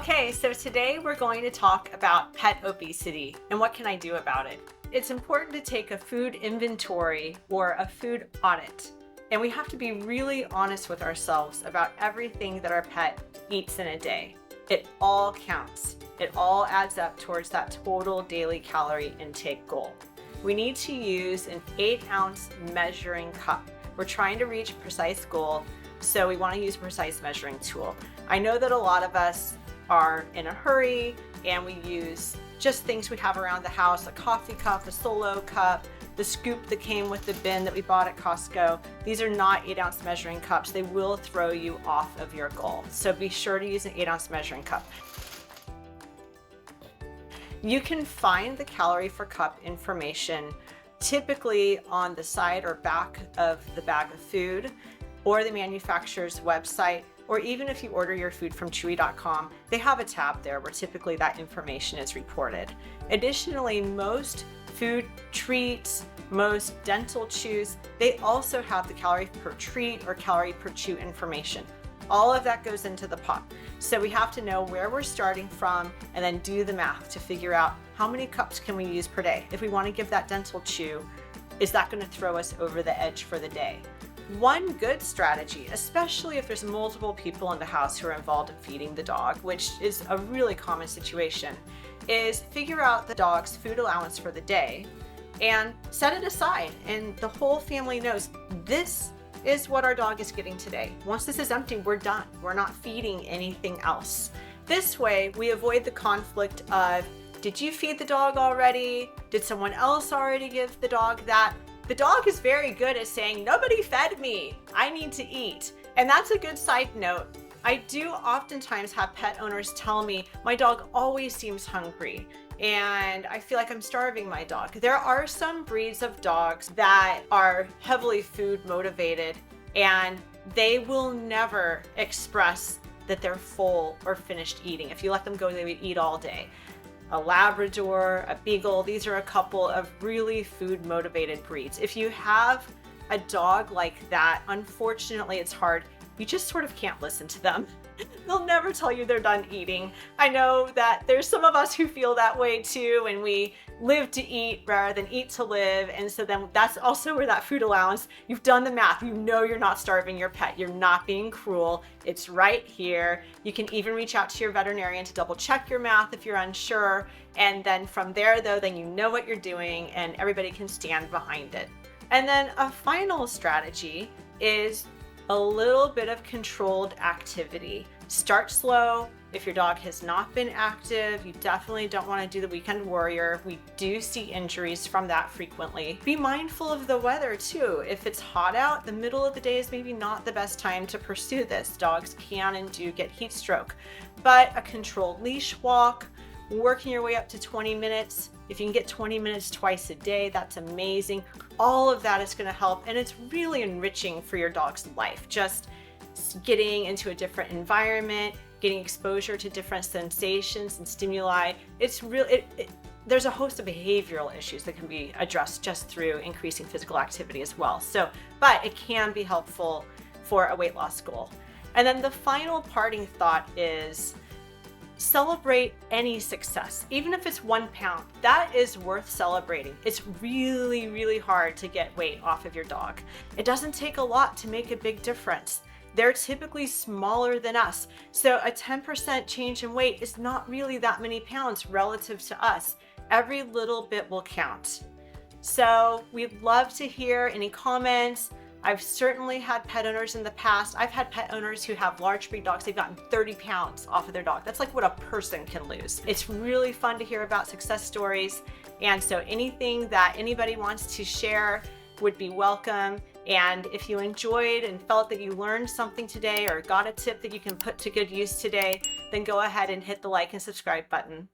Okay, so today we're going to talk about pet obesity and what can I do about it. It's important to take a food inventory or a food audit, and we have to be really honest with ourselves about everything that our pet eats in a day. It all counts. It all adds up towards that total daily calorie intake goal. We need to use an 8-ounce measuring cup. We're trying to reach a precise goal, so we want to use a precise measuring tool. I know that a lot of us are in a hurry and we use just things we have around the house, a coffee cup, a solo cup, the scoop that came with the bin that we bought at Costco. These are not 8-ounce measuring cups. They will throw you off of your goal. So be sure to use an 8-ounce measuring cup. You can find the calorie for cup information typically on the side or back of the bag of food or the manufacturer's website, or even if you order your food from chewy.com, they have a tab there where typically that information is reported. Additionally, most food treats, most dental chews, they also have the calorie per treat or calorie per chew information. All of that goes into the pot. So we have to know where we're starting from and then do the math to figure out how many cups can we use per day. If we want to give that dental chew, is that going to throw us over the edge for the day? One good strategy, especially if there's multiple people in the house who are involved in feeding the dog, which is a really common situation, is figure out the dog's food allowance for the day and set it aside. And the whole family knows this is what our dog is getting today. Once this is empty, we're done. We're not feeding anything else. This way, we avoid the conflict of, did you feed the dog already? Did someone else already give the dog that? The dog is very good at saying, nobody fed me, I need to eat. And that's a good side note. I do oftentimes have pet owners tell me, my dog always seems hungry and I feel like I'm starving my dog. There are some breeds of dogs that are heavily food motivated and they will never express that they're full or finished eating. If you let them go, they would eat all day. A Labrador, a Beagle, these are a couple of really food motivated breeds. If you have a dog like that, unfortunately it's hard. You just sort of can't listen to them. They'll never tell you they're done eating. I know that there's some of us who feel that way too, and we live to eat rather than eat to live. And so then that's also where that food allowance, you've done the math. You know you're not starving your pet. You're not being cruel. It's right here. You can even reach out to your veterinarian to double check your math if you're unsure. And then from there though, then you know what you're doing and everybody can stand behind it. And then a final strategy is a little bit of controlled activity. Start slow. If your dog has not been active, you definitely don't want to do the weekend warrior. We do see injuries from that frequently. Be mindful of the weather too. If it's hot out, the middle of the day is maybe not the best time to pursue this. Dogs can and do get heat stroke, but a controlled leash walk, working your way up to 20 minutes. If you can get 20 minutes twice a day, that's amazing. All of that is going to help, and it's really enriching for your dog's life. Just getting into a different environment, getting exposure to different sensations and stimuli. It's really, there's a host of behavioral issues that can be addressed just through increasing physical activity as well. So, but it can be helpful for a weight loss goal. And then the final parting thought is, celebrate any success, even if it's 1 pound. That is worth celebrating. It's really, really hard to get weight off of your dog. It doesn't take a lot to make a big difference. They're typically smaller than us. So a 10% change in weight is not really that many pounds relative to us. Every little bit will count. So we'd love to hear any comments. I've certainly had pet owners in the past. I've had pet owners who have large breed dogs. They've gotten 30 pounds off of their dog. That's like what a person can lose. It's really fun to hear about success stories. And so anything that anybody wants to share would be welcome. And if you enjoyed and felt that you learned something today or got a tip that you can put to good use today, then go ahead and hit the like and subscribe button.